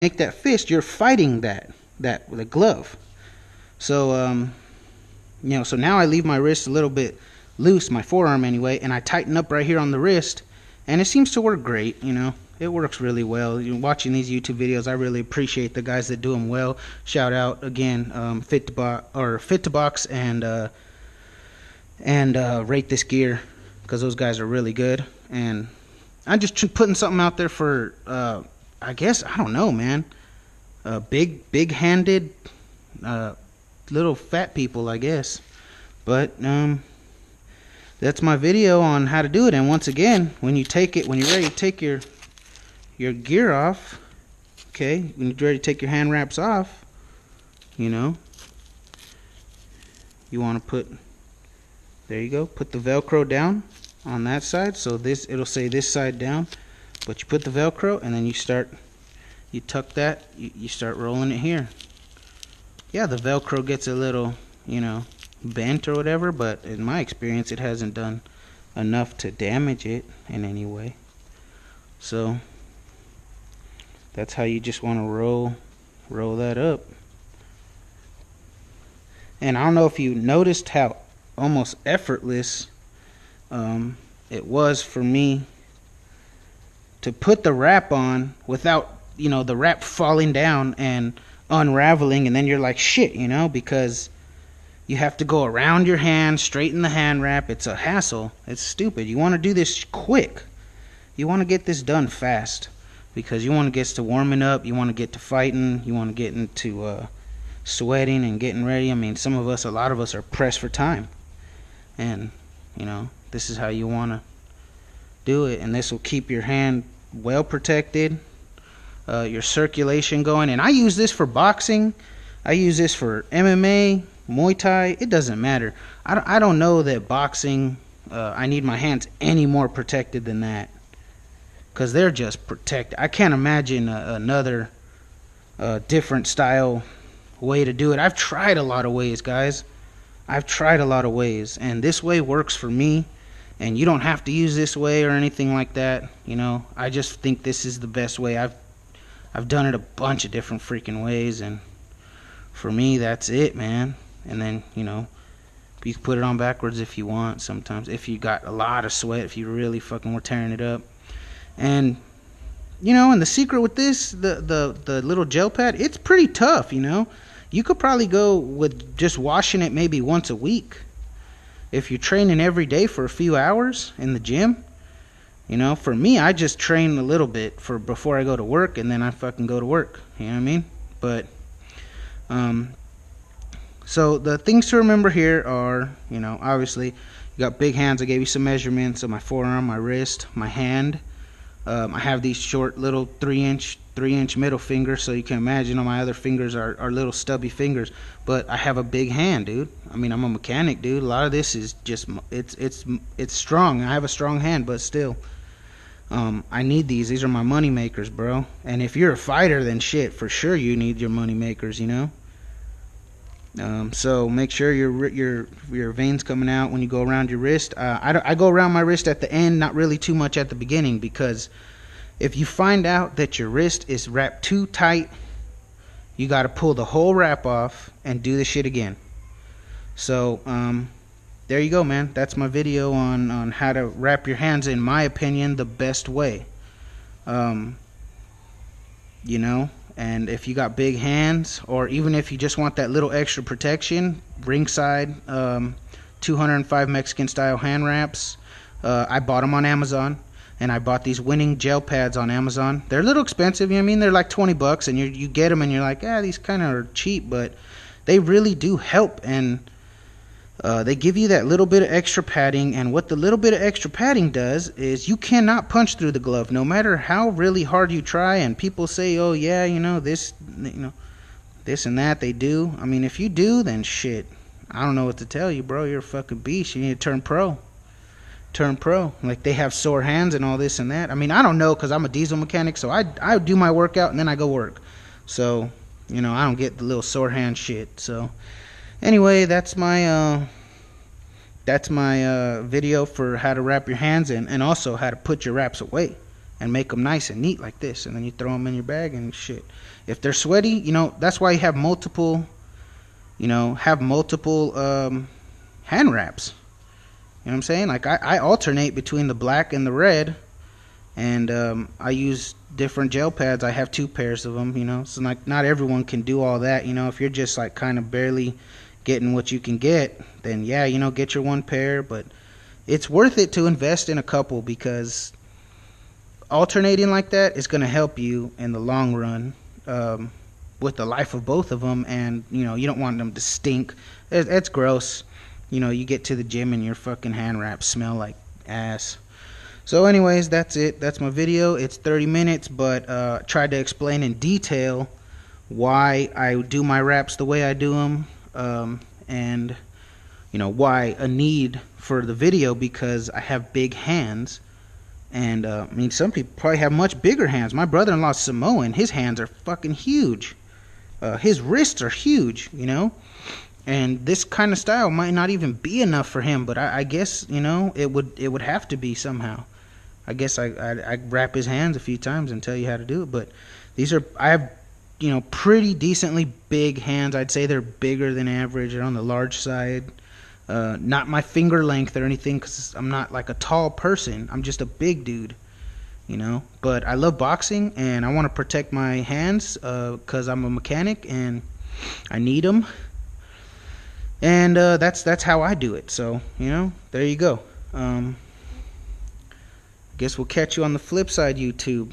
make that fist, you're fighting the glove. So so now I leave my wrist a little bit loose, my forearm anyway, and I tighten up right here on the wrist, and it seems to work great. It works really well. Watching these YouTube videos, I really appreciate the guys that do them well. Shout out again, Fit to Box and Rate This Gear, because those guys are really good. And I'm just putting something out there for I guess, I don't know, man, big handed little fat people, I guess. But that's my video on how to do it. And once again, when you're ready to take your gear off, okay, when you're ready to take your hand wraps off, you want to put, there you go, put the Velcro down on that side. So it'll say this side down, but you put the Velcro, and then you tuck that, you start rolling it here. Yeah, the Velcro gets a little, bent or whatever, but in my experience, it hasn't done enough to damage it in any way. So that's how you just want to roll that up. And I don't know if you noticed how almost effortless it was for me to put the wrap on without the wrap falling down and unraveling, and then you're like shit, because you have to go around your hand, straighten the hand wrap. It's a hassle. It's stupid. You want to do this quick. You want to get this done fast, because you want to get to warming up, you want to get to fighting, you want to get into sweating and getting ready. I mean, a lot of us are pressed for time, and this is how you want to do it. And this will keep your hand well protected, your circulation going. And I use this for boxing, I use this for MMA, Muay Thai. It doesn't matter. I don't know that boxing, I need my hands any more protected than that, because they're just protected. I can't imagine another different style way to do it. I've tried a lot of ways, guys. I've tried a lot of ways, and this way works for me. And you don't have to use this way or anything like that. I just think this is the best way. I've done it a bunch of different freaking ways, and for me, that's it, man. And then you can put it on backwards if you want. Sometimes, if you got a lot of sweat, if you really fucking were tearing it up. And and the secret with this, the little gel pad, it's pretty tough. You could probably go with just washing it maybe once a week. If you're training every day for a few hours in the gym, for me, I just train a little bit before I go to work, and then I fucking go to work. You know what I mean? But so the things to remember here are, obviously, you got big hands. I gave you some measurements of my forearm, my wrist, my hand. I have these short little 3-inch middle fingers, so you can imagine all my other fingers are little stubby fingers. But I have a big hand, dude. I mean, I'm a mechanic, dude. A lot of this is just it's strong. I have a strong hand, but still, I need these. These are my money makers, bro. And if you're a fighter, then shit, for sure you need your money makers, So make sure your veins coming out when you go around your wrist. I go around my wrist at the end, not really too much at the beginning, because if you find out that your wrist is wrapped too tight, you got to pull the whole wrap off and do the shit again. So there you go, man. That's my video on how to wrap your hands, in my opinion, the best way. And if you got big hands, or even if you just want that little extra protection, ringside 205 Mexican style hand wraps. I bought them on Amazon, and I bought these Winning gel pads on Amazon. They're a little expensive, they're like $20, and you get them and you're like, these kind of are cheap, but they really do help. And they give you that little bit of extra padding, and what the little bit of extra padding does is you cannot punch through the glove, no matter how really hard you try. And people say, oh yeah, this and that, they do. I mean, if you do, then shit, I don't know what to tell you, bro. You're a fucking beast. You need to turn pro. Like, they have sore hands and all this and that. I mean, I don't know, because I'm a diesel mechanic, so I do my workout and then I go work. So I don't get the little sore hand shit. So anyway, that's my video for how to wrap your hands in, and also how to put your wraps away. and make them nice and neat like this, and then you throw them in your bag and shit. If they're sweaty, that's why you have multiple, hand wraps. You know what I'm saying? Like I alternate between the black and the red, and I use different gel pads. I have 2 pairs of them. So like not everyone can do all that. If you're just like kind of barely getting what you can get, then yeah, get your 1 pair. But it's worth it to invest in a couple, because alternating like that is going to help you in the long run, with the life of both of them. And you don't want them to stink. It's gross. You get to the gym and your fucking hand wraps smell like ass. So anyways, that's it. That's my video. It's 30 minutes, but tried to explain in detail why I do my wraps the way I do them, and why a need for the video, because I have big hands. And some people probably have much bigger hands. My brother-in-law's Samoan. His hands are fucking huge. His wrists are huge, and this kind of style might not even be enough for him, but I guess it would have to be somehow. I guess I wrap his hands a few times and tell you how to do it. But I have pretty decently big hands. I'd say they're bigger than average. They're on the large side. Not my finger length or anything, because I'm not like a tall person. I'm just a big dude, but I love boxing, and I want to protect my hands, because I'm a mechanic and I need them. And that's how I do it. So there you go. Guess we'll catch you on the flip side, YouTube.